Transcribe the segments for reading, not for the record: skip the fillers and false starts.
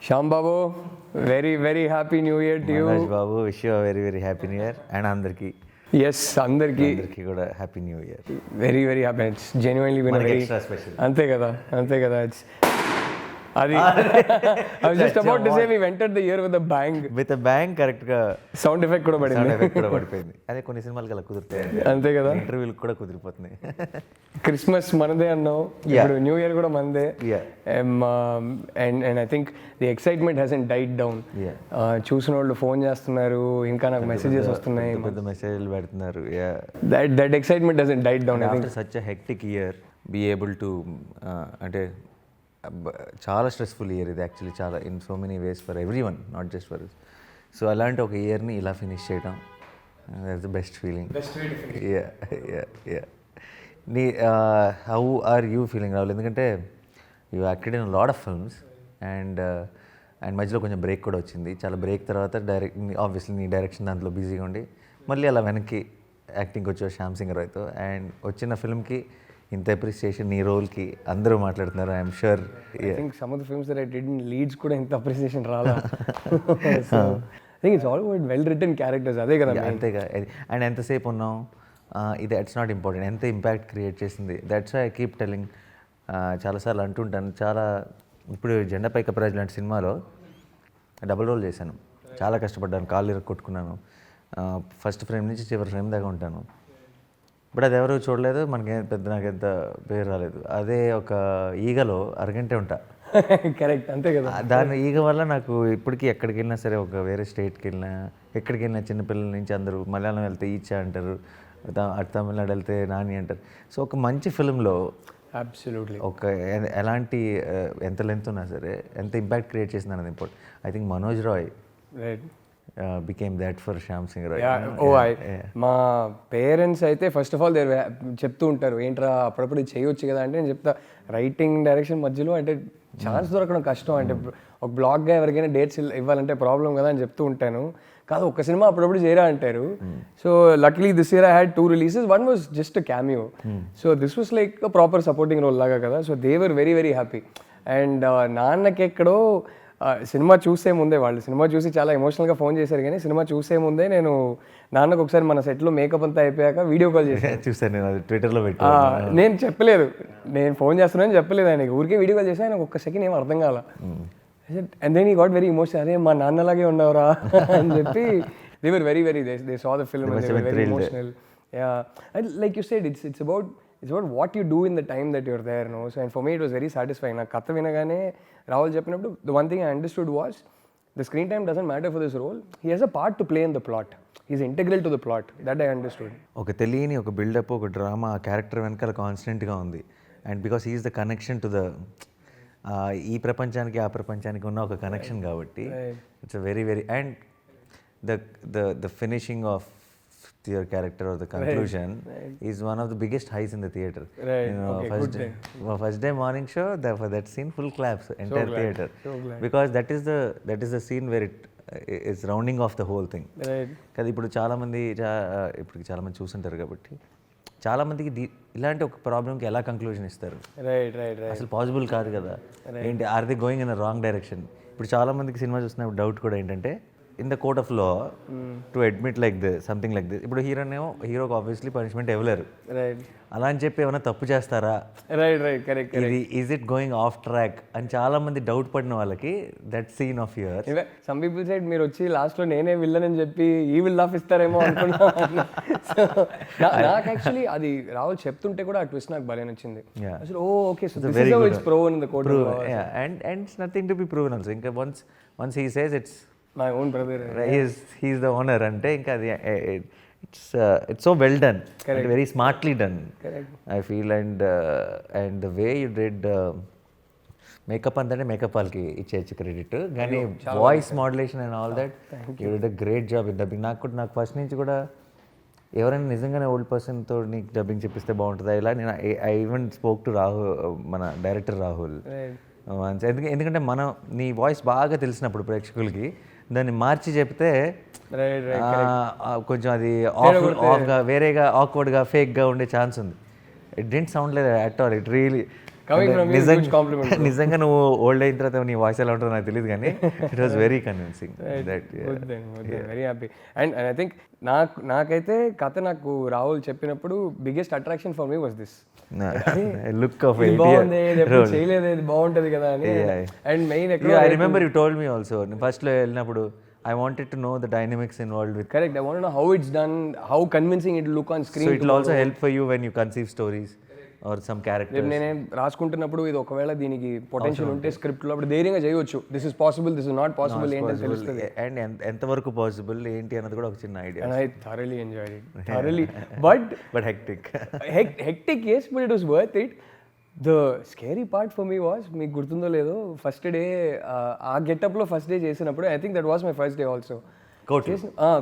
Shyam Babu, very, very happy new year to Manoj you. Babu, wish you a very, very happy new year. And Andarki. Yes, Andarki. Andarki kuda happy new year. Very, very happy. It's genuinely been a Manaki very... extra special. అంతే కదా. It's... I was just about to say we've entered the year with a bang. With a bang, correct గా sound effect కూడా పడింది. Sound effect కూడా పడిపోయింది. అదే కొన్ని సినిమాలకి అలా కుదురుతాయి. అంతే కదా. ఇంటర్వ్యూలకు కూడా కుదిరిపోతున్నాయి. క్రిస్మస్ మనదే అన్నావు, ఇప్పుడు న్యూ ఇయర్ కూడా మనదే. And I think the excitement hasn't died down. చూసిన వాళ్ళు ఫోన్ చేస్తున్నారు, ఇంకా నాకు మెసేజెస్ వస్తున్నాయి, పెద్ద మెసేజ్లు పెడుతున్నారు. That excitement hasn't died down. I think such a hectic year be able to అంటే చాలా స్ట్రెస్ఫుల్ ఇయర్ ఇది యాక్చువల్లీ, చాలా in so many ways for everyone, not just for us. So అలాంటి ఒక ఇయర్ని ఇలా ఫినిష్ చేయడం, దట్స్ ద బెస్ట్ ఫీలింగ్. నీ how are you feeling Rahul? ఎందుకంటే you acted in lot of films and మధ్యలో కొంచెం బ్రేక్ కూడా వచ్చింది. చాలా బ్రేక్ తర్వాత ఆబ్వియస్లీ నీ డైరెక్షన్ దాంట్లో బిజీగా ఉండి మళ్ళీ అలా వెనక్కి యాక్టింగ్కి వచ్చావు శ్యామ్ సింగరాయ్తో. అండ్ వచ్చిన ఫిల్మ్కి ఇంత అప్రిసియేషన్ నీ రోల్కి అందరూ మాట్లాడుతున్నారు. I'm sure some of the films that I did in leads కూడా ఇంత అప్రిసియేషన్ రాలా. So I think it's all about well written characters. అదే కదా. అంతేగా. అండ్ ఎంతసేపు ఉన్నాం, ఇది దట్స్ నాట్ ఇంపార్టెంట్, ఎంత ఇంపాక్ట్ క్రియేట్ చేసింది. That's I keep telling. చాలాసార్లు అంటుంటాను. ఇప్పుడు జెండాపై కపరాజు లాంటి సినిమాలో డబుల్ రోల్ చేశాను. చాలా కష్టపడ్డాను, కాళ్ళు కొట్టుకున్నాను. ఫస్ట్ ఫ్రేమ్ నుంచి చివరి ఫ్రేమ్ దాకా ఉంటాను. బట్ అది ఎవరు చూడలేదు, మనకి నాకెంత పేరు రాలేదు. అదే ఒక ఈగలో అరగంటే ఉంటా. కరెక్ట్, అంతే కదా. దాని ఈగ వల్ల నాకు ఇప్పటికీ ఎక్కడికి వెళ్ళినా సరే, ఒక వేరే స్టేట్కి వెళ్ళినా, ఎక్కడికి వెళ్ళినా చిన్నపిల్లల నుంచి అందరూ మలయాళం వెళ్తే ఈచా అంటారు, అటు తమిళనాడు వెళ్తే నాని అంటారు. సో ఒక మంచి ఫిల్మ్లో అబ్సల్యూట్లీ ఒక ఎలాంటి ఎంత లెంత్ ఉన్నా సరే, ఎంత ఇంపాక్ట్ క్రియేట్ చేసింది అన్నది important. I think Manoj Roy became that for Shyam Singh. మా పేరెంట్స్ అయితే ఫస్ట్ ఆఫ్ ఆల్ చెప్తూ ఉంటారు, ఏంట్రా అప్పుడప్పుడు చేయొచ్చు కదా అంటే, నేను చెప్తా రైటింగ్ డైరెక్షన్ మధ్యలో అంటే ఛాన్స్ దొరకడం కష్టం. అంటే ఒక బ్లాగ్గా ఎవరికైనా డేట్స్ ఇవ్వాలంటే ప్రాబ్లం కదా అని చెప్తూ ఉంటాను. కాదు, ఒక్క సినిమా అప్పుడప్పుడు చేయరా అంటారు. So లక్లీ this year I had 2 releases. One was just a cameo. So this was like a proper supporting role లాగా కదా. So they were very very happy. And నాన్నకి ఎక్కడో సినిమా చూసే ముందే, వాళ్ళు సినిమా చూసి చాలా ఎమోషనల్గా ఫోన్ చేశారు, కానీ సినిమా చూసే ముందే నేను నాన్నకు ఒకసారి మన సెట్లో మేకప్ అంతా అయిపోయాక వీడియో కాల్ చేశాను. చూసాను, ట్విట్టర్లో పెట్టి. నేను చెప్పలేదు, నేను ఫోన్ చేస్తున్నానని చెప్పలేదు ఆయనకి, ఊరికే వీడియో కాల్ చేసి ఆయన ఒక్క సెకండ్ ఏం అర్థం కాల. And then he got very emotional. అరే మా నాన్నలాగే ఉన్నవరా అని చెప్పి they were very very they saw the film and they were very emotional. And like you said, it's about what you do in the time that you're there, no? So and for me it was very satisfying. నాకు కథ వినగానే రాహుల్ చెప్పినప్పుడు the one thing I understood was the screen time doesn't matter for this role. He has a part to play in the plot. He's integral to the plot. That I understood. ఒక తెలియని ఒక buildup, ఒక drama ఆ character వెనకాల కాన్స్టెంట్గా ఉంది. And because he is the connection to the ఈ ప్రపంచానికి ఆ ప్రపంచానికి ఉన్న ఒక కనెక్షన్ కాబట్టి it's very very. And the finishing of your character or the conclusion is one of the biggest highs in the theater. First day morning show, for that scene full claps, entire theater, because that is the scene where it is rounding off the whole thing. కదా ఇప్పుడు చాలా మంది చూస్తుంటారు కాబట్టి చాలా మందికి ఇలాంటి ఒక ప్రాబ్లంకి ఎలా కంక్లూజన్ ఇస్తారు, అసలు పాసిబుల్ కాదు కదా, ఏంటి are they going in a wrong direction. ఇప్పుడు చాలా మందికి సినిమా చూసినప్పుడు డౌట్ కూడా ఏంటంటే, in the court of law to admit like this, something like this. ఇప్పుడు హీరోకి ఆబ్వియస్లీ పనిష్మెంట్ ఇవ్వలేరు, అలా అని చెప్పి ఏమైనా తప్పు చేస్తారా, ఇది is it going off track అని చాలా మంది డౌట్ పడిన వాళ్ళకి that scene of your. Some people side మీరు వచ్చి లాస్ట్లో నేనే విల్లన్ అని చెప్పి ఈ విల్ ఆఫ్ ఇస్తారేమో అనుకున్నా. నాకు యాక్చువల్లీ అది రాహుల్ చెప్తుంటే కూడా ఆ ట్విస్ట్ నాకు భలే నచ్చింది. అసలు okay, so this is how it's proven in the court. And it's nothing to be proven also. ఇంకా once he says it's my own brother, he's the owner ante inka adi it's so well done. Correct. Very smartly done. Correct. I feel and the way you did makeup andane makeup వాళ్ళకి ఇచ్చేచ్చు credit, కానీ voice modulation and all that you did a great job in dubbing. నాకు first నుంచి కూడా ఎవరైనా నిజంగానే old పర్సన్తో నీకు dubbing చెప్పిస్తే బాగుంటుందా ఇలా, నేను I even spoke to Rahul, మన డైరెక్టర్ రాహుల్. ఎందుకంటే నీ వాయిస్ బాగా తెలిసినప్పుడు ప్రేక్షకులకి దాన్ని మార్చి చెప్తే కొంచెం అది ఆఫ్గా వేరేగా ఆక్వర్డ్గా ఫేక్గా ఉండే ఛాన్స్ ఉంది. It didn't sound like at all. It really coming from you huge compliment. నిజంగా నువ్వు ఓల్డ్ అయిన తర్వాత నీ వాయిస్ ఎలా ఉంటుందో నాకు తెలియదు కానీ it was very convincing that very happy. And I think నాకైతే కథ నాకు రాహుల్ చెప్పినప్పుడు biggest attraction for me was this. Look of బాగుంది, ఎప్పుడు చేయలేదు, ఇది బాగుంటది కదా అని. And main I remember you told me also ఫస్ట్లో వెళ్ళినప్పుడు I wanted to know the dynamics involved with. Correct. I want to know how it's done, how convincing it will look on screen. So it will also help for you when you conceive stories or some characters. నేను రాసుకుంటున్నప్పుడు ఇది ఒకవేళ దీనికి potential ఉంటే స్క్రిప్ట్లో అప్పుడు ధైర్యంగా చేయొచ్చు. This is possible, this is not possible ఏంటని తెలుస్తుంది. అండ్ ఎంతవరకు పాసిబుల్ ఏంటి అన్నది కూడా ఒక చిన్న idea. And I thoroughly enjoyed it. Thoroughly. But hectic. Hectic, yes, but it was worth it. The scary part for me was, మీకు గుర్తుందో లేదో, ఫస్ట్ డే ఆ గెటప్లో ఫస్ట్ డే చేసినప్పుడు, I think that was my first day also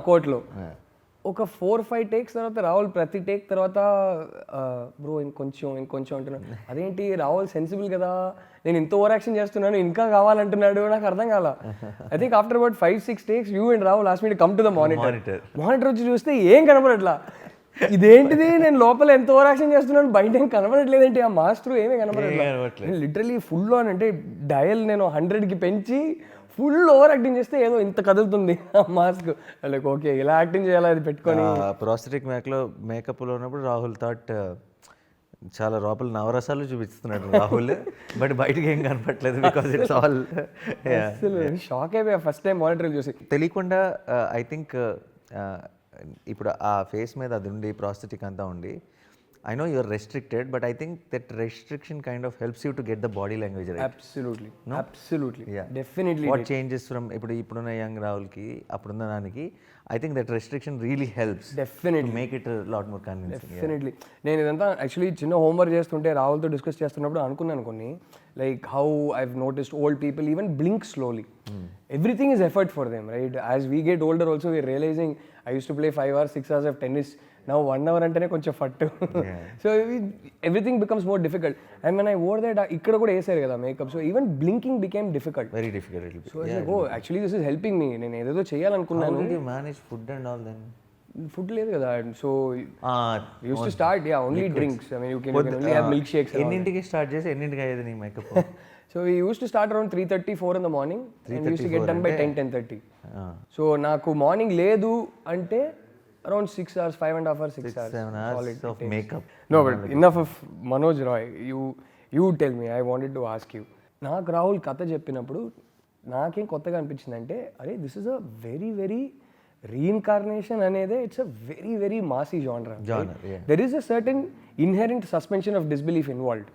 కోర్ట్లో. ఒక 4-5 takes తర్వాత రాహుల్ ప్రతి టేక్ తర్వాత బ్రో ఇంకొంచెం అంటున్నాడు. అదేంటి రాహుల్ సెన్సిబుల్ కదా, నేను ఇంత ఓవర్ యాక్షన్ చేస్తున్నాను ఇంకా కావాలంటున్నాడు, నాకు అర్థం కాల. I think after about 5-6 takes you and Rahul last me come to the monitor వచ్చి చూస్తే ఏం కనపడట్లా. ఇదేంటిది, నేను లోపల ఎంత ఓవర్ యాక్షన్ చేస్తున్నాను, బయట ఏం కనబడట్లేదేంటి, ఆ మాస్టర్ ఏమీ కనబడట్లేదు. లిటరలీ ఫుల్ ఆన్ అంటే డయల్ నేను 100కి పెంచి ఫుల్ ఓవర్ యాక్టింగ్ చేస్తే ఏదో ఇంత కదులుతుంది ఆ మాస్క్. లైక్ ఓకే ఇలా యాక్టింగ్ చేయాలి అది పెట్టుకొని. ప్రాస్థెటిక్ మేకప్లో ఉన్నప్పుడు రాహుల్ థాట్ చాలా లోపల నవరసాలు చూపిస్తున్నాడు రాహుల్, బట్ బయటకి ఏం కనపట్లేదు బికాస్ ఇట్స్ ఆల్. షాక్ అయిపోయా ఫస్ట్ టైం మానిటర్ చూసి. తెలియకుండా ఐ థింక్ ఇప్పుడు ఆ ఫేస్ మీద అది ఉండి ప్రాస్థెటిక్ అంతా ఉండి, I know you're restricted, but I think that restriction kind of helps you to get the body language right. Absolutely definitely. What changes from ఇప్పుడున్న యంగ్ రాహుల్కి అప్పుడున్న దానికి, I think that restriction really helps definitely make it lot more convincing. Definitely. నేను ఇదంతా actually చిన్న homework చేస్తుంటే రాహుల్తో discuss చేస్తున్నప్పుడు అనుకున్నాను కొన్ని, like how I've noticed old people even blink slowly. Everything is effort for them, right? As we get older also we're realizing, I used to play 5 hours 6 hours of tennis, now 1 hour antene koncham fattu. So everything becomes more difficult. And when I wore that ikkada kuda esaru kada makeup, so even blinking became difficult, very difficult. So I was like, oh actually this is helping me, nenu edo cheyalannukunnanu. How did you manage food and all then? Food లేదు కదా, so used to start only drinks. I mean you can only have milkshakes. ఎన్నింటికి start చేసి ఎన్నింటికి అయ్యేది నీ makeup? So we used to start around 3:30-4 in the morning and we used to get done by 10-10:30. So నాకు morning లేదు అంటే around 6 hours, 5.5 hours, 6 hours, 7 hours of makeup. No, but enough of Manoj Roy. You tell me, I wanted to ask you. నాకు రాహుల్ కథ చెప్పినప్పుడు నాకేం కొత్తగా అనిపించింది అంటే, అరే this is a very very reincarnation అనేది it's a very very massy genre, right? There is a certain inherent suspension of disbelief involved.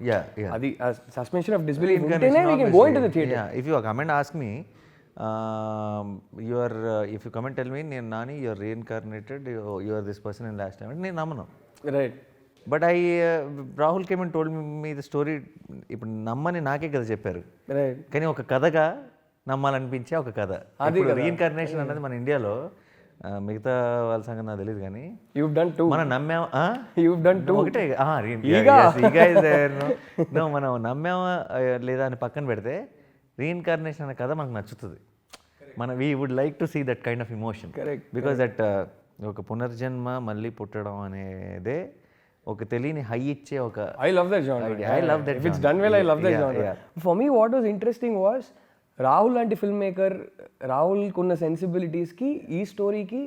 Adi suspension of disbelief untene we can go into the theater. If you come and ask me, if you come and tell me నేను Nani you are reincarnated, you are this person in last time, నేను నమ్మను, right? But Rahul came and told me the story. ఇప్పుడు నమ్మని నాకే కదా చెప్పారు, right? కానీ ఒక కథగా నమ్మాలనిపించే ఒక కథ. ఇప్పుడు రీఇన్కార్నేషన్ అనేది మన ఇండియాలో, మిగతా వాళ్ళ సంగతి నాకు తెలియదు కానీ మనం నమ్మామా, ఒకటే మనం నమ్మామా లేదా అని పక్కన పెడితే రీఇన్కార్నేషన్ అనే కథ మనకు నచ్చుతుంది. We would like to see that kind of emotion, because that ఒక పునర్జన్మ మళ్ళీ పుట్టడం అనేదే ఒక తెలియని హై ఇచ్చే ఒక. I love that genre. I love that. If it's done well, I love that genre. For me, what was interesting was Rahul లాంటి ఫిల్మ్ మేకర్, రాహుల్కి ఉన్న సెన్సిబిలిటీస్కి ఈ స్టోరీకి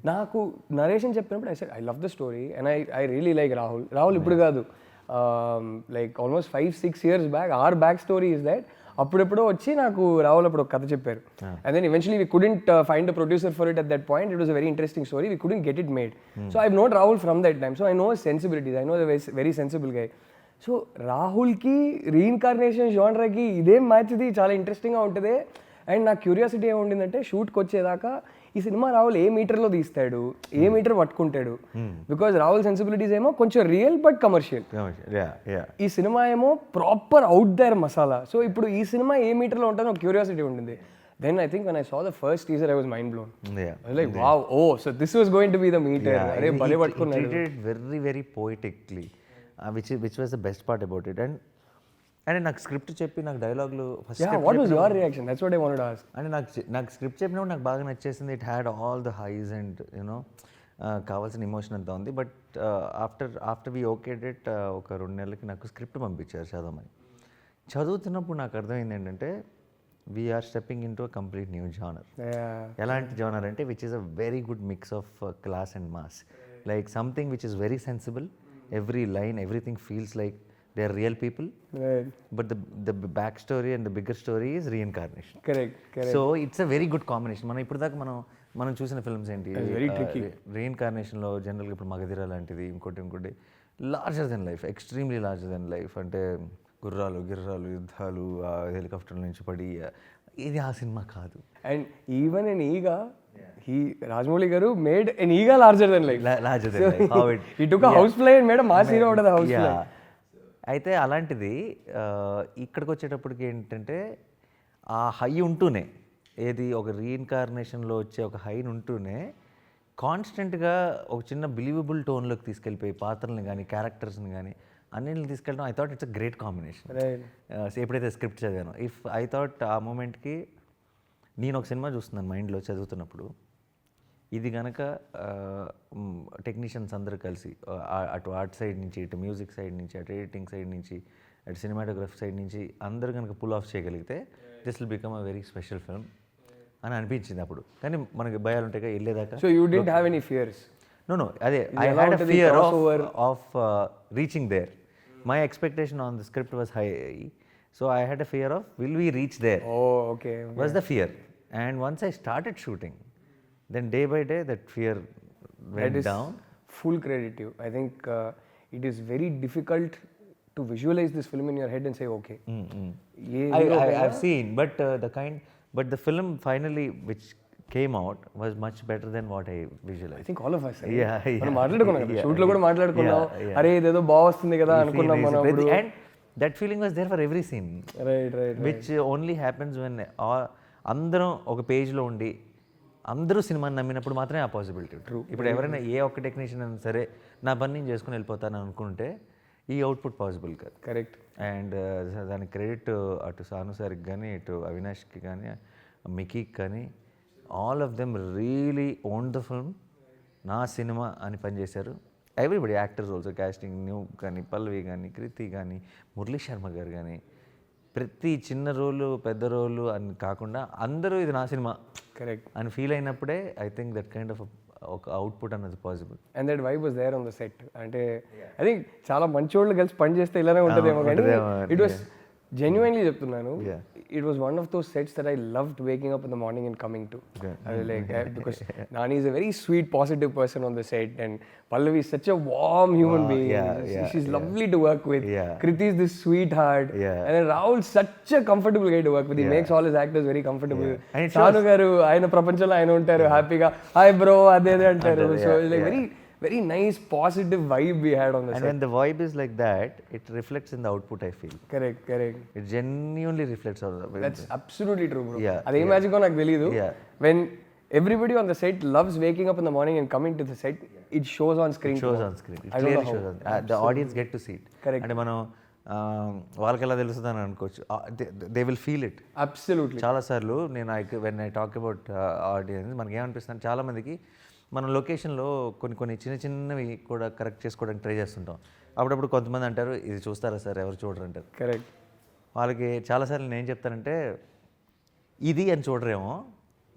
నాకు నరేషన్ చెప్పినప్పుడు I love the story and I really like Rahul ఇప్పుడు కాదు, like almost 5-6 years back or back story is that అప్పుడెప్పుడో వచ్చి నాకు రాహుల్ అప్పుడు ఒక కథ చెప్పారు. And then eventually we couldn't find a producer for it at that point. It was a very interesting story, we couldn't get it made. So I know Rahul from that time, so I know sensibilities, I know the very sensible guy. So రాహుల్కి reincarnation జానర్కి ఇదేం match, ఇది చాలా ఇంట్రెస్టింగ్గా ఉంటుంది. And నాకు curiosity ఏముండిందంటే షూట్కి వచ్చేదాకా ఈ సినిమా రాహుల్ ఏ మీటర్లో తీస్తాడు, ఏ మీటర్ పట్టుకుంటాడు, బికాజ్ రాహుల్ సెన్సిబిలిటీస్ ఏమో కొంచెం రియల్ బట్ కమర్షియల్, ఈ సినిమా ఏమో proper out there masala. So ఇప్పుడు ఈ సినిమా ఏ మీటర్లో ఉంటుందో ఒక క్యూరియాసిటీ ఉండింది. Then I think when I saw the first teaser, I was mind blown. I was like, wow, oh, so this was going to be the meter. He treated it very, very poetically, which was the best part about it. And నాకు script చెప్పి నాకు డైలాగులు first, what was your reaction? That's what I wanted to ask. అంటే నాకు script చెప్పినప్పుడు నాకు బాగా నచ్చేసింది. It had all the highs and you know కావాల్సిన ఎమోషన్ అంతా ఉంది. But after we okayed it ఒక 2 నెలలకి నాకు స్క్రిప్ట్ పంపించారు చదవమని. చదువుతున్నప్పుడు నాకు అర్థమైంది ఏంటంటే we are stepping into a complete new genre. ఎలాంటి జానర్ అంటే which is a very good mix of class and mass, like something which is very sensible, every line everything feels like they are real people, but the back story and the bigger story is reincarnation. So it's a very good combination. మనం ఇప్పుడు దాకా మనం చూసిన films ఏంటి, రీఇన్కార్నేషన్లో జనరల్గా ఇప్పుడు మగధీర లాంటిది, ఇంకోటి larger than life, extremely larger than life, అంటే గుర్రాలు యుద్ధాలు, హెలికాప్టర్ నుంచి పడి, ఇది ఆ సినిమా కాదు. అండ్ ఈవెన్ ఇన్ ఈగా రాజమౌళి గారు మేడ్ ఎన్ ఈగా larger than life. He took a house play and made a mass hero out of the house play. అయితే అలాంటిది ఇక్కడికి వచ్చేటప్పటికి ఏంటంటే ఆ హై ఉంటూనే, ఏది ఒక రీఇన్కార్నేషన్లో వచ్చే ఒక హైని ఉంటూనే కాన్స్టెంట్గా ఒక చిన్న బిలీవబుల్ టోన్లోకి తీసుకెళ్ళిపోయి పాత్రల్ని కానీ క్యారెక్టర్స్ని కానీ అన్నింటిని తీసుకెళ్ళడం, I thought it's a great combination. ఎప్పుడైతే స్క్రిప్ట్ చదివాను, ఐ థాట్ ఆ మూమెంట్కి నేను ఒక సినిమా చూస్తున్నాను మైండ్లో చదువుతున్నప్పుడు, ఇది కనుక టెక్నీషియన్స్ అందరూ కలిసి అటు ఆర్ట్ సైడ్ నుంచి, ఇటు మ్యూజిక్ సైడ్ నుంచి, అటు ఎడిటింగ్ సైడ్ నుంచి, అటు సినిమాటోగ్రఫీ సైడ్ నుంచి అందరూ కనుక పుల్ ఆఫ్ చేయగలిగితే this will become a very special film అని అనిపించింది అప్పుడు. కానీ మనకి భయాలు ఉంటాయి కదా వెళ్ళేదాకా. So you didn't have any fears? No, అదే I had a fear of reaching there. My expectation on the script was high, so I had a fear of will we reach there, was the fear. And once I started shooting, then day by day that fear went down. Full credit to you. I think it is very difficult to visualize this film in your head and say okay. I've seen, but the film finally which came out was much better than what I visualized. I think all of us. మనం మాట్లాడుకున్నాం కదా, shoot లో కూడా మాట్లాడుకున్నాం, అరే ఇదేదో బాగుంది కదా అనుకున్నాం మనం. And that feeling was there for every scene, right. Which only happens when అందరం ఒక పేజ్లో ఉండి అందరూ సినిమాని నమ్మినప్పుడు మాత్రమే ఆ పాసిబిలిటీ. ఇప్పుడు ఎవరైనా ఏ ఒక్క టెక్నీషియన్ అయినా సరే నా పని నేను చేసుకుని వెళ్ళిపోతాను అనుకుంటే ఈ అవుట్పుట్ పాసిబుల్ కాదు. కరెక్ట్. అండ్ దానికి క్రెడిట్ అటు సాను సార్కి కానీ, ఇటు అవినాష్కి కానీ, మికీకి కానీ, all of them really own the film. నా సినిమా అని పనిచేశారు. Everybody, actors also, casting new కానీ, పల్లవి కానీ, కృతి కానీ, మురళీ శర్మ గారు కానీ, ప్రతి చిన్న రోలు పెద్ద రోలు అని కాకుండా అందరూ ఇది నా సినిమా కరెక్ట్ అని ఫీల్ అయినప్పుడే I think that kind of ఒక అవుట్పుట్ అన్నది possible. And that vibe was there on the set. అంటే ఐ థింక్ చాలా మంచి వాళ్ళు కలిసి పని చేస్తే ఇలానే ఉంటుందేమో, కానీ ఇట్ వాస్ genuinely చెప్తున్నాను, it was one of those sets that I loved waking up in the morning and coming to. I was like, because Nani is a very sweet, positive person on the set, and Pallavi is such a warm human being. She's lovely to work with. Kriti is this sweetheart, and then Rahul is such a comfortable guy to work with. He makes all his actors very comfortable. Sanu garu ayana prapanchala ayana untaru happy ga, hi bro ade antaru. So it's like very nice positive vibe we had on the set. And when the vibe is like that, it reflects in the output, I feel. Correct. It genuinely reflects on the. That's absolutely true, bro. Ade magic on నాకు తెలియదు. When everybody on the set loves waking up in the morning and coming to the set, it shows on screen. It clearly shows on. The audience get to see it. Correct. అంటే మనం వాళ్ళకి ఎలా తెలుస్తుందని అనుకోవచ్చు, they will feel it. Absolutely. చాలాసార్లు నేను when I talk about audience, మనకి ఏమనిపిస్తుంది, చాలామందికి మనం లొకేషన్లో కొన్ని చిన్నవి కూడా కరెక్ట్ చేసుకోవడానికి ట్రై చేస్తుంటాం. అప్పుడప్పుడు కొంతమంది అంటారు ఇది చూస్తారా సార్, ఎవరు చూడరు అంటారు. కరెక్ట్. వాళ్ళకి చాలాసార్లు నేను చెప్తానంటే ఇది అని చూడరేమో,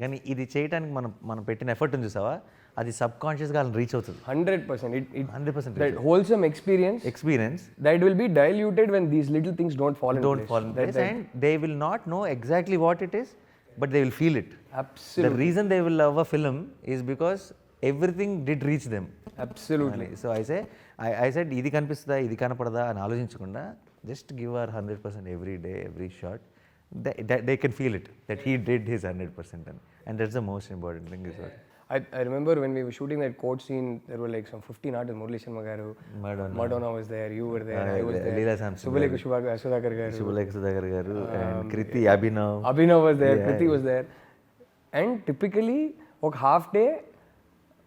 కానీ ఇది చేయడానికి మనం పెట్టిన ఎఫర్ట్ ఉంది చూసావా, అది సబ్ కాన్షియస్గా వాళ్ళని రీచ్ అవుతుంది. 100%. That wholesome experience that will be diluted when these little things don't fall in place. And they will not know exactly what it is, but they will feel it. Absolutely. The reason they will love a film is because everything did reach them. Absolutely. So I said ఇది కనిపిస్తుందా ఇది కనపడదా అని ఆలోచించకుండా just give our 100% every day, every shot. They can feel it that he did his 100%, and that's the most important thing is what. I remember when we were shooting that court scene, there were like some 15 artists. Murali Sharma garu, Madonna was there, you were there, I was there, Leela Samson, Subhalekha Sudhakar garu, and Kriti, Abhinav was there, Kriti was there. And typically ఒక half day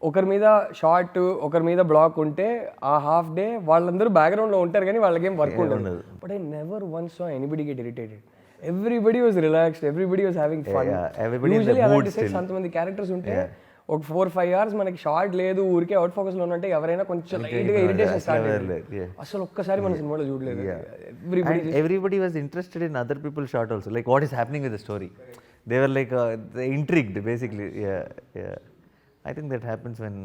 ఒకరి మీద short ఒకరి మీద black ఉంటే ఆ half day వాళ్ళందరూ బ్యాక్గ్రౌండ్లో ఉంటారు కానీ వాళ్ళకేం వర్క్ ఉండదు. But I never once saw anybody get irritated. Everybody was relaxed, everybody was having fun. Usually అలాంటి సెట్స్ అంతమంది క్యారెక్టర్స్ ఉంటే ఒక 4-5 hours మనకి షార్ట్ లేదు ఊరికే అవుట్ ఫోకస్లో ఉన్నట్టే ఎవరైనా కొంచెం లైట్గా ఇరిటేషన్ స్టార్ట్ అయ్యింది. అసలు ఒక్కసారి మన సినిమాలో చూడలేదు. Everybody was interested in other people's shot also, like what is happening with the story. They were like intrigued basically. Yeah. I think that happens when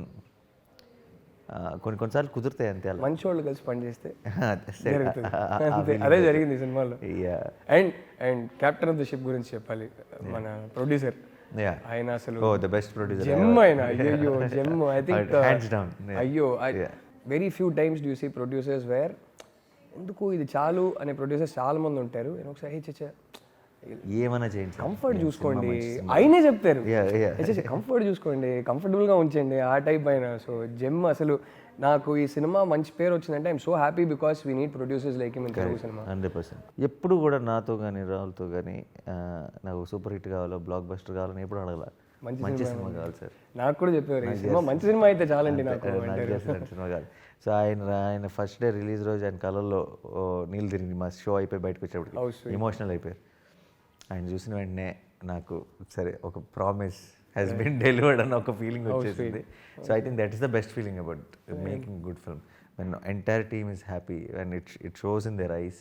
కొన్నిసార్లు కుదురుతాయి అంతే అలా. మంచి వాళ్ళు కలిసి పనిచేస్తే జరుగుతుంది. అంతే. అదే జరిగింది ఈ సినిమాలో. Yeah. And captain of the ship గురించి చెప్పాలి. మన ప్రొడ్యూసర్ ఆయన అసలు the best producer జెమ్ ఆయన. అయ్యో gem. I think hands down. అయ్యో very few times do see producers where ఎందుకు ఇది చాలు అనే ప్రొడ్యూసర్స్ చాలా మంది ఉంటారు. నేను ఒకసారి చచ్చా ఏమైనా చేయండి, కంఫర్ట్ చూసుకోండి ఆయనే చెప్తారు. కంఫర్ట్ చూసుకోండి, కంఫర్టబుల్గా ఉంచండి ఆ టైప్ అయినా. సో జెమ్ అసలు నాకు ఈ సినిమా మంచి పేరు వచ్చిందంటే I'm so happy because we need producers like him in Telugu cinema. 100%. ఎప్పుడు కూడా నాతో కానీ రాహుల్తో కానీ నాకు సూపర్ హిట్ కావాలో బ్లాక్ బస్టర్ కావాలని ఎప్పుడు అడగల. మంచి సినిమా కావాలి సార్. నాకు కూడా చెప్పారు ఈ సినిమా మంచి సినిమా అయితే చాలండి నాకు సినిమా కాదు. సో ఆయన ఫస్ట్ డే రిలీజ్ రోజు ఆయన కళల్లో నీళ్ళు తిరిగి మా షో అయిపోయి బయటకు వచ్చేటప్పుడు ఎమోషనల్ అయిపోయారు. ఆయన చూసిన వెంటనే నాకు సరే ఒక ప్రామిస్ హ్యాస్ బీన్ డెలివర్డ్ అన్న ఒక ఫీలింగ్ వచ్చేసింది. So I think that is the best feeling about making good film when entire team is happy and it shows in their eyes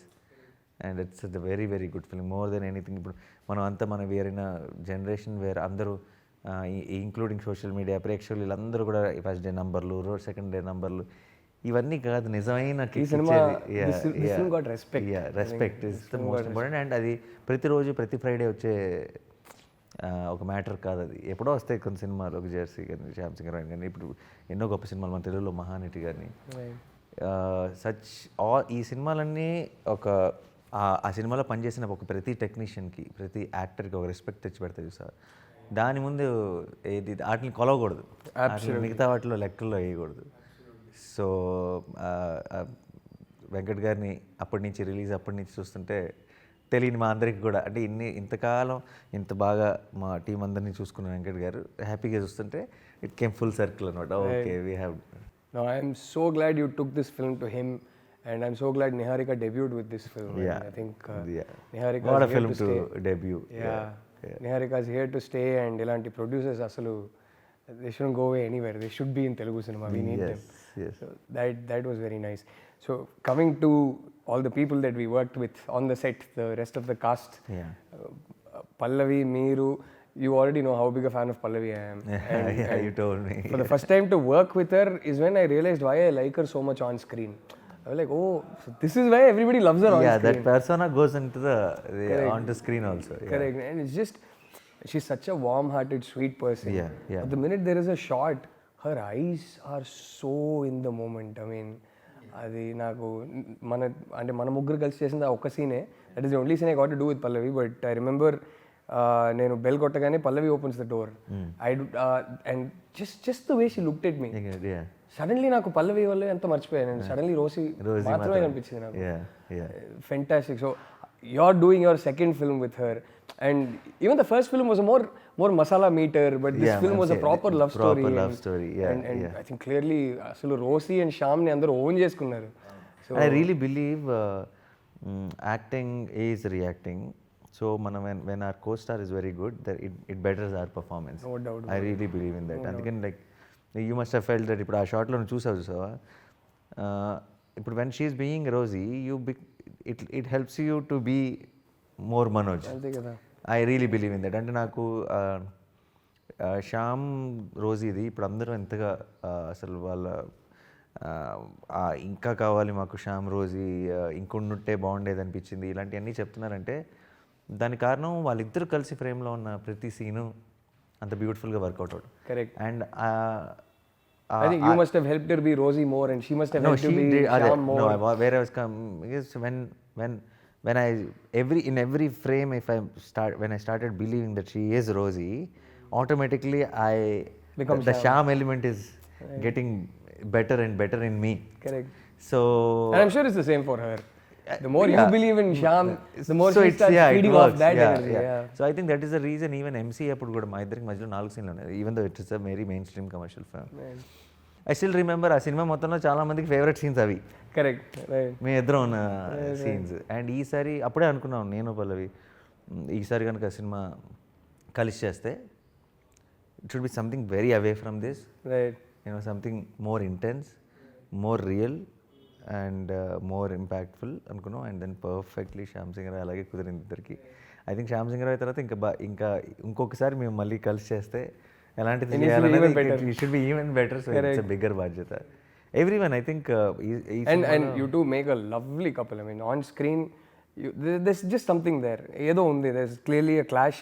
and it's the very very good film more than anything. ఇప్పుడు మనం వేరైన generation wear అందరూ including social media ప్రేక్షకులు వీళ్ళందరూ కూడా first day నంబర్లు second day నంబర్లు ఇవన్నీ కాదు నిజమైన respect is the most important. And అది ప్రతిరోజు ప్రతి ఫ్రైడే వచ్చే ఒక మ్యాటర్ కాదు. అది ఎప్పుడో వస్తాయి కొన్ని సినిమాలు, ఒక జెర్సీ కానీ శ్యామ్ సింగరాయ్ కానీ ఇప్పుడు ఎన్నో గొప్ప సినిమాలు మన తెలుగులో మహానటి కానీ ఈ సినిమాలన్నీ ఒక ఆ సినిమాలో పనిచేసిన ఒక ప్రతి టెక్నీషియన్కి ప్రతి యాక్టర్కి ఒక రెస్పెక్ట్ తెచ్చి పెడతాయి చూసారు. దాని ముందు ఏది వాటిని కొలవకూడదు, మిగతా వాటిలో లెక్కల్లో వేయకూడదు. సో వెంకట్ గారిని అప్పటి నుంచి చూస్తుంటే తెలియని మా అందరికీ కూడా అంటే ఇంతకాలం ఇంత బాగా మా టీం అందరినీ చూసుకున్న వెంకట్ గారు హ్యాపీగా చూస్తుంటే ఇట్ కేమ్ ఫుల్ సర్కిల్ అనమాట. Okay we have. No, I am so glad you took this film to him and I'm so glad Niharika debuted with this film. Yeah. I think Niharika what a film to debut. Yeah. Niharika is here to stay and ilanti producers asalu they shouldn't go away anywhere. They should be in Telugu cinema. We need them. Yes. So that was very nice. So coming to all the people that we worked with on the set, the rest of the cast. Yeah. Pallavi, Meeru, you already know how big a fan of Pallavi I am. And you told me. For the first time to work with her is when I realized why I like her so much on screen. I was like, oh, so this is why everybody loves her on screen. Yeah, that persona goes into onto screen also. Yeah. Correct. And it's just, she's such a warm-hearted, sweet person. Yeah. But the minute there is a shot, her eyes are so in the moment. I mean, అది నాకు మన ముగ్గురు కలిసి చేసిన ఒక్క సీనే. That is the only scene I got to do with Pallavi. But I remember నేను bell కొట్టగానే Pallavi opens the door. And just the way she looked at me. Suddenly నాకు పల్లవి వల్ల ఎంత మర్చిపోయాను. సడన్లీ రోసి మాత్రమే కనిపించింది నాకు. Fantastic. So you are doing your second film with her. And even the first film was a more masala meter, but this film was a proper love story. And I think clearly asalu Rosie and Shyam ni andaru own cheskunnaru. So I really believe acting is reacting. So when our co-star is very good, that it betters our performance. No doubt. I really believe in that. And again, like you must have felt that ఇప్పుడు ఆ shot లో చూసావా ఇప్పుడు when she is being Rosie, it helps you to be more Manoj. అంతే కదా. I really believe in that. అంటే నాకు శ్యామ్ రోజీది ఇప్పుడు అందరూ ఎంతగా అసలు వాళ్ళ ఇంకా కావాలి మాకు శ్యామ్ రోజీ ఇంకొండుంటే బాగుండేది అనిపించింది ఇలాంటివన్నీ చెప్తున్నారంటే దానికి కారణం వాళ్ళిద్దరు కలిసి ఫ్రేమ్లో ఉన్న ప్రతి సీను అంత బ్యూటిఫుల్గా work out out. Correct. And I think you must have helped her be Rosie more and she must have helped you be Shyam more. No, where I was is when I in every frame when I started believing that she is Rosie, automatically the Shyam element is getting better and better in me. Correct. So and I'm sure it's the same for her. The more you believe in Shyam, the more she starts feeding off that energy. Yeah. So I think that is the reason even MC appudu kuda ma iddariki majlo 4 scenes unnadi, even though it is a very mainstream commercial film. I still remember ఆ cinema మొత్తంలో చాలా మందికి favourite scenes అవి. Correct. మీ ఇద్దరం ఉన్న scenes. And ఈసారి అప్పుడే అనుకున్నాను నేను పల్లవి ఈసారి కనుక సినిమా కలిసి చేస్తే it should be something very away from this, right. Something more intense, more real and more impactful అనుకున్నాం. And then perfectly Shyam Singh Roy అలాగే కుదిరింది ఇద్దరికి. ఐ థింక్ శ్యామ్ సింగ్ రాయ్ తర్వాత ఇంకా ఇంకొకసారి మేము మళ్ళీ కలిసి చేస్తే ఎలాంటిది చేయాలనేది should be even better. So it's bigger బాధ్యత. Everyone, I think, and you two make a lovely couple. I mean, on screen, there's just something there. Edo undi. There's clearly a clash.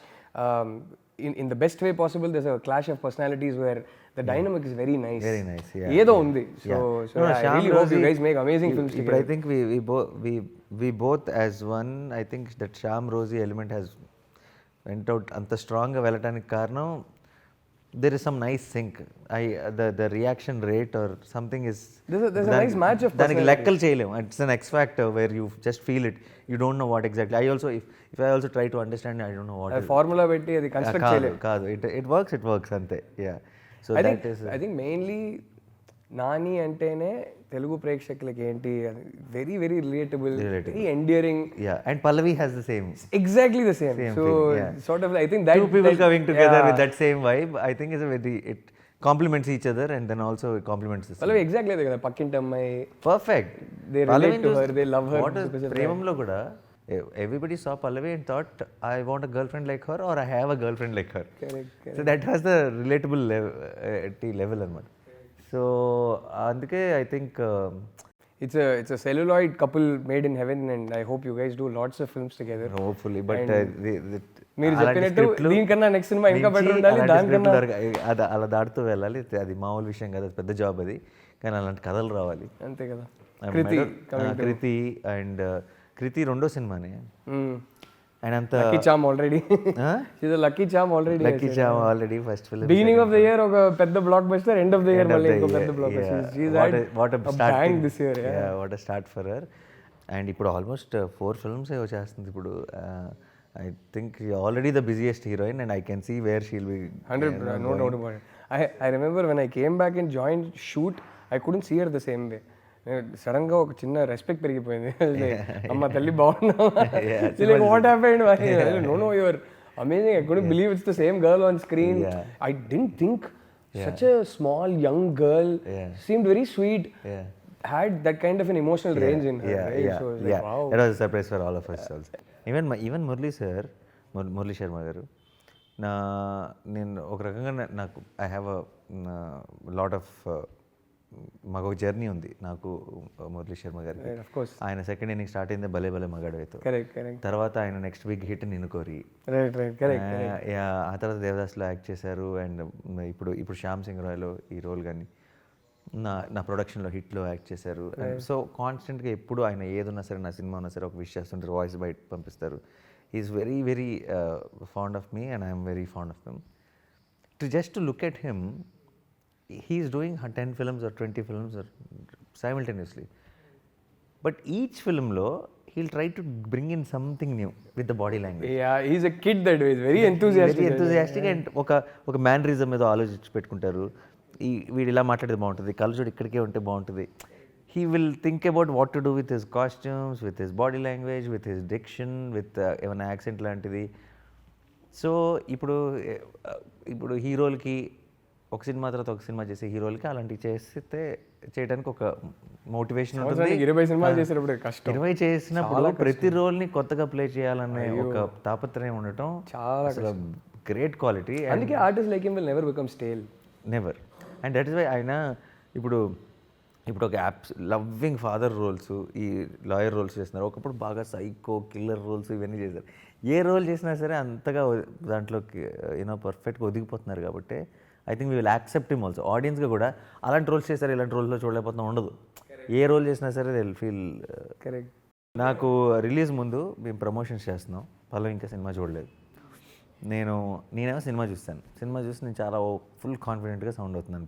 In the best way possible, there's a clash of personalities where the dynamic is very nice. Very nice. Yeah. Edo undi. So No, I really hope you guys make amazing films but together. I think we both as one. I think that Shyam Rosie element has went out anta strong ga velatanik karanam. There is some nice sync. The reaction rate or something is. There's a nice match of దానికి లెక్కలు చేయలేము. It's an X factor where you just feel it. You don't know what exactly. I also, if I also try to understand, I don't know what. Formula పెట్టి అది construct చేయలేము. కాదు. It works అంతే. Yeah. So I think mainly Nani అంటేనే తెలుగు ప్రేక్షకులకి ఏంటి very very relatable, very endearing. And Pallavi has the same. Exactly the same. So sort of I think that two people coming together with that same vibe, I think is a very, it complements each other and then also it complements the Pallavi exactly అదే కదా, పక్కింటి అమ్మాయి. Perfect. They relate to her, they love her. What is ప్రేమంలో కూడా everybody saw Pallavi and thought I want a girlfriend like her or I have a girlfriend like her. Correct. So that was the relatable level అన్నమాట. So అందుకే I think it's a celluloid couple made in heaven and I hope you guys do lots of films together. hopefully but మీరు చెప్పినట్టు దీనికన్నా next cinema ఇంకా better ఉండాలి. దానికన్నా అలా దాటుతూ వెళ్ళాలి. అది మామూలు విషయం కాదు, అది పెద్ద జాబ్ అది. కానీ అలాంటి కథలు రావాలి అంతే కదా. కృతి రెండో సినిమానే అండ్ అంత lucky charm already. She's a lucky charm already. Lucky charm already first film. Beginning of the year ఒక పెద్ద block buster, end of the year మళ్ళీ ఇంకో పెద్ద block buster. She's had a bang this year. What a start for her. And ఇప్పుడు almost 4 films వచ్చేస్తుంది ఇప్పుడు. I think already the busiest heroine and I can see where she'll be. 100%, no doubt about it. I remember when I came back and joined shoot, I couldn't see her the same way. Sudden గా ఒక చిన్న respect పెరిగిపోయింది. అమ్మ తల్లి బాగున్నావా, what happened. No your amazing. I couldn't believe it's the same girl on screen. I didn't think such a small young girl seemed very sweet. Had that kind of an emotional range in her. So it was like, wow. That was a surprise for all of us also. Even Murli sir, Murli Sharma garu, నేను ఒక రకంగా నాకు I have a lot of మాకు ఒక journey ఉంది నాకు మురళీ శర్మ గారికి. ఆయన సెకండ్ ఇన్నింగ్ స్టార్ట్ అయింది భలే భలే మగాడైతే. తర్వాత ఆయన నెక్స్ట్ బిగ్ హిట్ నిన్ను కోరి, ఆ తర్వాత దేవదాస్లో యాక్ట్ చేశారు. అండ్ ఇప్పుడు శ్యామ్ సింగ్ రాయ్లో ఈ రోల్ కానీ నా ప్రొడక్షన్లో హిట్లో యాక్ట్ చేశారు. సో కాన్స్టెంట్గా ఎప్పుడు ఆయన ఏదున్నా సరే, నా సినిమా ఉన్నా సరే ఒక విష్ చేస్తుంటారు, వాయిస్ బయట పంపిస్తారు. Is very very fond of me and I'm very fond of him. Just to look at him, he is doing 10 films or 20 films or simultaneously. But each film lo, he'll try to bring in something new with the body language. Yeah, he's a kid that way. He's very enthusiastic. And ఒక mannerism ఏదో ఆలోచించి పెట్టుకుంటారు. వీడు ఇలా మాట్లాడితే బాగుంటుంది, కళ్ళజోడు ఇక్కడికే ఉంటే బాగుంటుంది. He will think about what to do with his costumes, with his body language, with his diction, with ఏమైనా యాక్సెంట్ లాంటిది. సో ఇప్పుడు హీరోలకి ఒక సినిమా తర్వాత ఒక సినిమా చేసే హీరోలకి అలాంటివి చేస్తే చేయడానికి ఒక మోటివేషన్ ఉంటుంది. 20 సినిమాలు చేసినప్పుడు కష్టం. 20 చేసినప్పుడు ప్రతి రోల్ని కొత్తగా ప్లే చేయాలనే ఒక తాపత్రయం ఉండటం చాలా అసలు గ్రేట్ క్వాలిటీ. అందుకే artist like him will never become stale. Never. And that is why ఆయన ఇప్పుడు ఒక లవ్వింగ్ ఫాదర్ రోల్స్, ఈ లాయర్ రోల్స్ చేస్తున్నారు. ఒకప్పుడు బాగా సైకో కిల్లర్ రోల్స్ ఇవన్నీ చేశారు. ఏ రోల్ చేసినా సరే అంతగా దాంట్లోకి పర్ఫెక్ట్గా ఒదిగిపోతున్నారు. కాబట్టి I think we will accept him also. ఆడియన్స్గా కూడా అలాంటి రోల్స్ చేశారు, ఇలాంటి రోల్స్లో చూడలేకపోతున్నా ఉండదు. ఏ రోల్ చేసినా సరే దే విల్ ఫీల్ కరెక్ట్. నాకు రిలీజ్ ముందు మేము ప్రమోషన్స్ చేస్తున్నాం, పల్లవి ఇంకా సినిమా చూడలేదు. నేనేమో సినిమా చూస్తాను. సినిమా చూసి నేను చాలా ఫుల్ కాన్ఫిడెంట్గా సౌండ్ అవుతున్నాను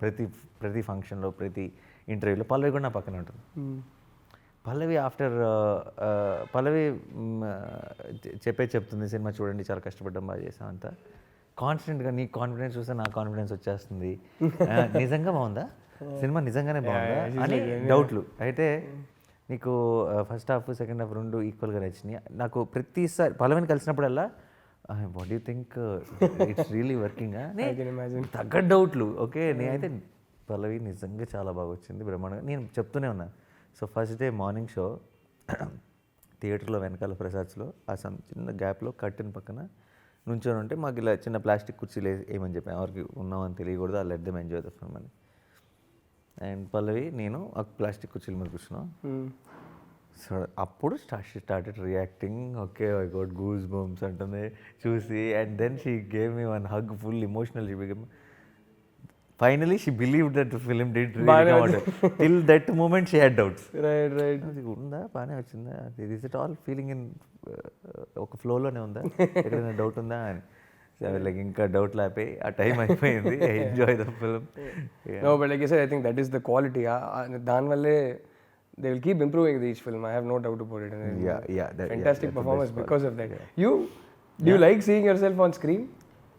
ప్రతి ఫంక్షన్లో, ప్రతి ఇంటర్వ్యూలో. పల్లవి కూడా నా పక్కన ఉంటుంది. పల్లవి చెప్తుంది సినిమా చూడండి చాలా కష్టపడ్డాం, బాగా చేసాం అంతా. కాన్స్టెంట్గా నీ కాన్ఫిడెన్స్ చూస్తే నా కాన్ఫిడెన్స్ వచ్చేస్తుంది. నిజంగా బాగుందా సినిమా, నిజంగానే బాగుందా అని డౌట్లు. అయితే నీకు ఫస్ట్ హాఫ్ సెకండ్ హాఫ్ రెండు ఈక్వల్గా నచ్చినాయి. నాకు ప్రతిసారి పల్లవిని కలిసినప్పుడల్లా what you think it's really working I can imagine. తగ్గ డౌట్లు ఓకే నేనైతే పల్లవి నిజంగా చాలా బాగా వచ్చింది బ్రహ్మాండంగా నేను చెప్తూనే ఉన్నా. So first day morning show థియేటర్లో వెనకాల ప్రసాద్స్లో ఆ చిన్న గ్యాప్లో కట్టిన పక్కన నుంచొని ఉంటే మాకు ఇలా చిన్న ప్లాస్టిక్ కుర్చీలు ఏమని చెప్పాను ఎవరికి ఉన్నామని తెలియకూడదు ఆ let them enjoy the film అని. అండ్ పల్లవి నేను ఆ ప్లాస్టిక్ కుర్చీల మీద కూర్చున్నాం. సో అప్పుడు started reacting okay I got goose bumps అంటుంది చూసి. And then she gave me one hug full emotional. She become finally she believe that film did till that moment she had doubts. Right అది ఉందా బాగానే వచ్చిందా is it all feeling in ఒక ఫ్లోలోనే ఉందా ఎక్కడైనా డౌట్ ఉందా అని. లైక్ ఇంకా డౌట్ లేకపోయి ఆ టైం అయిపోయింది. I enjoy the film. No, but like I said, I think that is the quality. దానివల్లే they will keep improving each film. I have no doubt about it. And fantastic performance because of that. Do you like seeing yourself on screen?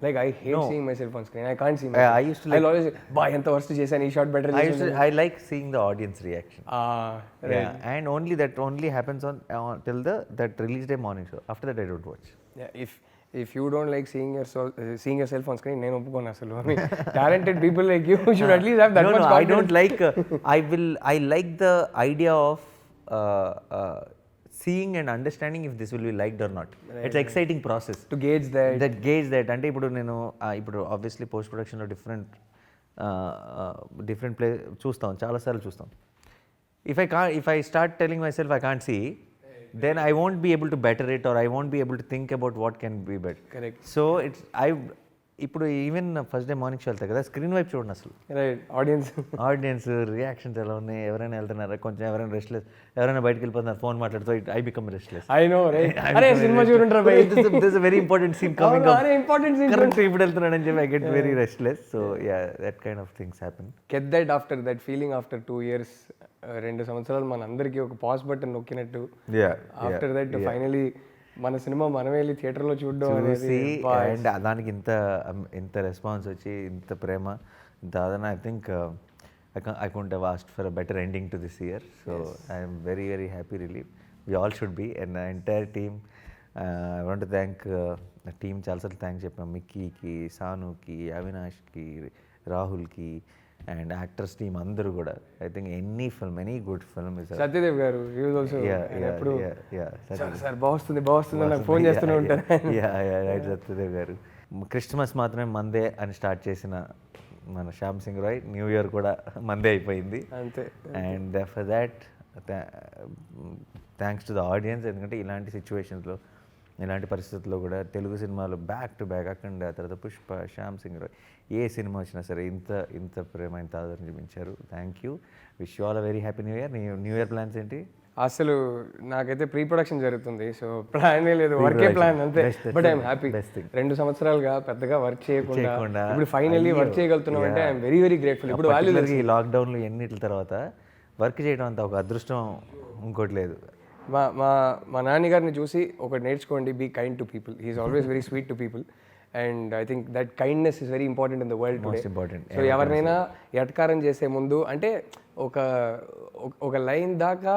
Like I hate seeing myself on screen. I can't see myself. I used to like, I'll always say, "Bye, ఎంత worst చేశాను ఈ shot better." I like seeing the audience reaction. Right. Yeah, and only happens on till that release day morning show. After that I don't watch. Yeah, if you don't like seeing yourself on screen, నేను ఒప్పుకోను అసలు. I mean, talented people like you should at least have that much confidence. I don't like I like the idea of seeing and understanding if this will be liked or not. It's an exciting process to gauge that. అంటే ఇప్పుడు నేను ఇప్పుడు obviously post ప్రొడక్షన్లో different play చూస్తాం చాలాసార్లు చూస్తాం. if I start telling myself I can't see, then I won't be able to better it or I won't be able to think about what can be better. Correct. So ఇప్పుడు even first day morning show వెళ్తాయి కదా screen వైపు చూడండి అసలు. Right. Audience reactions ఎలా ఉన్నాయి ఎవరైనా వెళ్తున్నారా కొంచెం ఎవరైనా రెస్ట్లెస్ ఎవరైనా బయటకు వెళ్ళిపోతున్నారు ఫోన్ మాట్లాడుతూ I become restless. I know, right? అరే సినిమా చూడంటారా బై. This is a very important scene coming up. అరే ఇంపార్టెంట్ సీన్ కరెక్ట్ ఇప్పుడు వెళ్తున్నాడని చెప్పి I get very restless. So yeah, that kind of things happen. Get that feeling after 2 years. 2 సంవత్సరాలు మనందరికీ ఒక పాజ్ బటన్ నొక్కినట్టు. ఆఫ్టర్ దట్ ఫైనలీ మన సినిమా మనమే వెళ్ళి థియేటర్లో చూడడం అనేది అండ్ దానికి ఇంత రెస్పాన్స్ వచ్చి ఇంత ప్రేమ దాదాపు I think I couldn't have asked for a better ending to this year. So I am very very happy relief. We all should be and the entire team. I want to thank the team చాలాసార్లు thanks చెప్పాం మిక్కీకి సానుకి అవినాష్కి రాహుల్కి and actors team అందరూ కూడా. I think any good film is Satyadev గారు ఎప్పుడు sir బాగుస్తుంది నాకు phone చేస్తూనే ఉంటారు. Right Satyadev గారు. క్రిస్మస్ మాత్రమే మందే అని స్టార్ట్ చేసిన మన శ్యామ్ సింగ్ రాయ్ న్యూ ఇయర్ కూడా మందే అయిపోయింది అంతే. And for that thanks to the audience. ఎందుకంటే ఇలాంటి సిచ్యువేషన్స్లో ఇలాంటి పరిస్థితుల్లో కూడా తెలుగు సినిమాలు బ్యాక్ టు బ్యాక్ అక్కడ తర్వాత పుష్ప శ్యామ్ సింగ్ రాయ్ ఏ సినిమా వచ్చినా సరే ఇంత ప్రేమ ఇంత ఆదరణ చూపించారు. Thank you. Wish you all a very happy new year. New year plans ఏంటి? అసలు నాకైతే ప్రీ ప్రొడక్షన్ జరుగుతుంది. సో ప్లానే లేదు, వర్కే ప్లాన్ అంతే. But I'm happy. 2 సంవత్సరాలుగా పెద్దగా వర్క్ చేయకుండా ఇప్పుడు ఫైనల్లీ వర్క్ చేయగలుగుతున్నాం అంటే ఐఎమ్ వెరీ వెరీ గ్రేట్ఫుల్. ఇప్పుడు వాల్యూ ఈ లాక్డౌన్లో ఎన్నిటి తర్వాత వర్క్ చేయడం అంత ఒక అదృష్టం ఇంకోటి లేదు. మా నాన్నగారిని చూసి ఒకటి నేర్చుకోండి, be kind to people. He is always very sweet to people and I think that kindness is very important in the world today. So ఎవరినైనా ఎటకారం చేసే ముందు అంటే ఒక లైన్ దాకా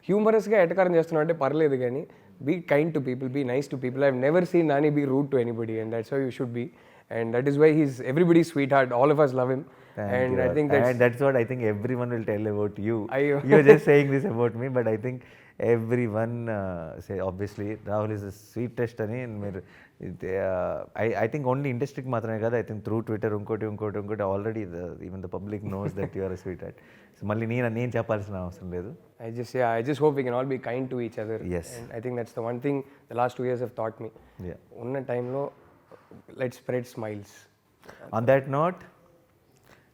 హ్యూమరస్గా ఎటకారం చేస్తున్నావు అంటే పర్లేదు, కానీ be kind to people, be nice to people. I have never seen Nani be rude to anybody and that's how you should be and that is why he's everybody's sweetheart. All of us love him. And I think that's what I think everyone will tell about you. You're just saying this about me, but I think everyone say obviously Rahul is the sweetest ani meer I think only industry ki maatrame kada. I think through Twitter unkoti already even the public knows that you are a sweetheart. So malli nenu cheppalsina avasaram ledu. I just hope we can all be kind to each other. Yes. And I think that's the one thing the last 2 years have taught me. Unna time lo let's spread smiles. On that note,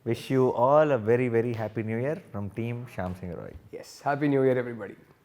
wish you all a very very happy new year from team Shyam Singh Roy. Yes, happy new year everybody.